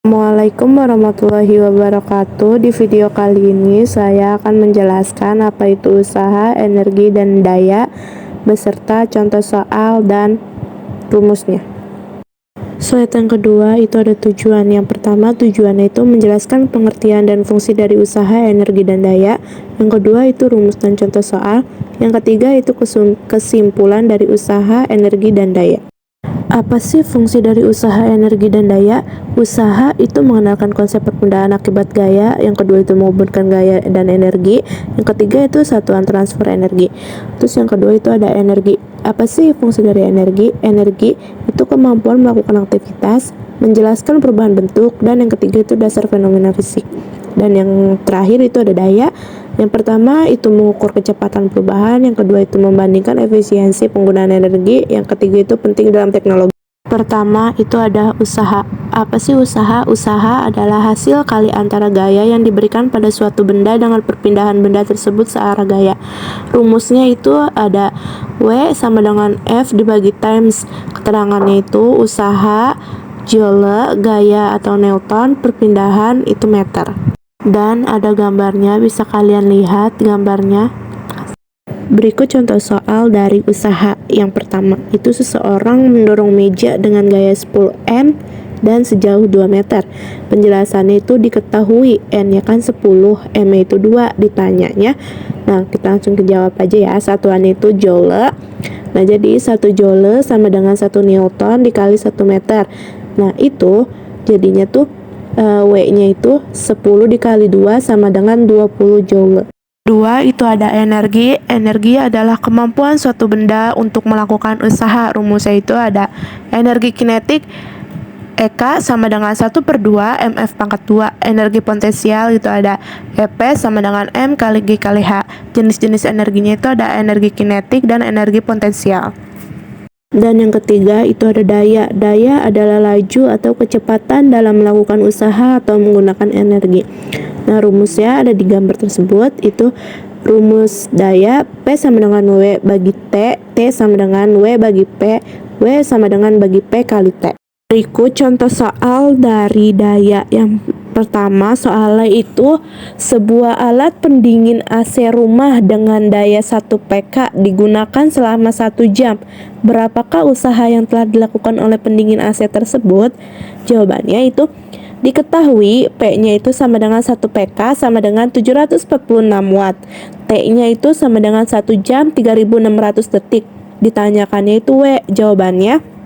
Assalamualaikum warahmatullahi wabarakatuh. Di video kali ini saya akan menjelaskan apa itu usaha, energi, dan daya beserta contoh soal dan rumusnya. Slide yang kedua itu ada tujuan. Yang pertama, tujuannya itu menjelaskan pengertian dan fungsi dari usaha, energi, dan daya. Yang kedua itu rumus dan contoh soal. Yang ketiga itu kesimpulan dari usaha, energi, dan daya. Apa sih fungsi dari usaha, energi, dan daya? Usaha itu mengenalkan konsep perpindahan akibat gaya. Yang kedua itu menghubungkan gaya dan energi. Yang ketiga itu satuan transfer energi. Terus yang kedua itu ada energi. Apa sih fungsi dari energi? Energi itu kemampuan melakukan aktivitas, menjelaskan perubahan bentuk, dan yang ketiga itu dasar fenomena fisik. Dan yang terakhir itu ada daya. Yang pertama itu mengukur kecepatan perubahan, yang kedua itu membandingkan efisiensi penggunaan energi, yang ketiga itu penting dalam teknologi. Pertama itu ada usaha. Apa sih usaha? Usaha adalah hasil kali antara gaya yang diberikan pada suatu benda dengan perpindahan benda tersebut searah gaya. Rumusnya itu ada W sama dengan F dibagi times. Keterangannya itu usaha, joule, gaya atau Newton, perpindahan itu meter. Dan ada gambarnya, bisa kalian lihat gambarnya. Berikut contoh soal dari usaha. Yang pertama, itu seseorang mendorong meja dengan gaya 10 N dan sejauh 2 meter. Penjelasannya itu diketahui, N-nya kan 10, M-nya itu 2 ditanyanya. Nah, kita langsung kejawab aja ya. Satuannya itu joule. Nah, jadi 1 joule sama dengan 1 Newton dikali 1 meter. Nah, itu jadinya tuh W-nya itu 10 dikali 2 sama dengan 20 joule. 2 itu ada energi. Energi adalah kemampuan suatu benda untuk melakukan usaha. Rumusnya itu ada energi kinetik EK sama dengan 1/2 MF pangkat 2. Energi potensial itu ada EP sama dengan M kali G kali H. Jenis-jenis energinya itu ada energi kinetik dan energi potensial. Dan yang ketiga itu ada daya. Daya adalah laju atau kecepatan dalam melakukan usaha atau menggunakan energi. Nah, rumusnya ada di gambar tersebut. Itu rumus daya P sama dengan W bagi T, T sama dengan W bagi P, W sama dengan bagi P kali T. Berikut contoh soal dari daya. Yang pertama, soalnya itu sebuah alat pendingin AC rumah dengan daya 1 PK digunakan selama 1 jam. Berapakah usaha yang telah dilakukan oleh pendingin AC tersebut? Jawabannya itu diketahui P-nya itu sama dengan 1 PK sama dengan 746 Watt. T-nya itu sama dengan 1 jam 3600 detik. Ditanyakannya itu W. Jawabannya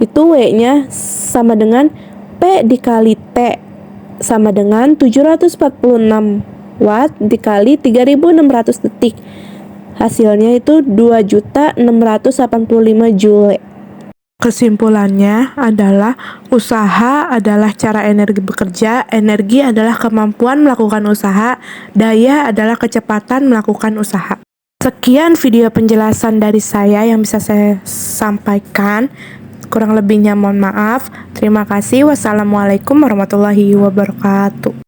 itu W-nya sama dengan P dikali T sama dengan 746 Watt dikali 3600 detik. Hasilnya itu 2.685 Joule. Kesimpulannya adalah usaha adalah cara energi bekerja, energi adalah kemampuan melakukan usaha, daya adalah kecepatan melakukan usaha. Sekian video penjelasan dari saya yang bisa saya sampaikan. Kurang lebihnya mohon maaf. Terima kasih. Wassalamualaikum warahmatullahi wabarakatuh.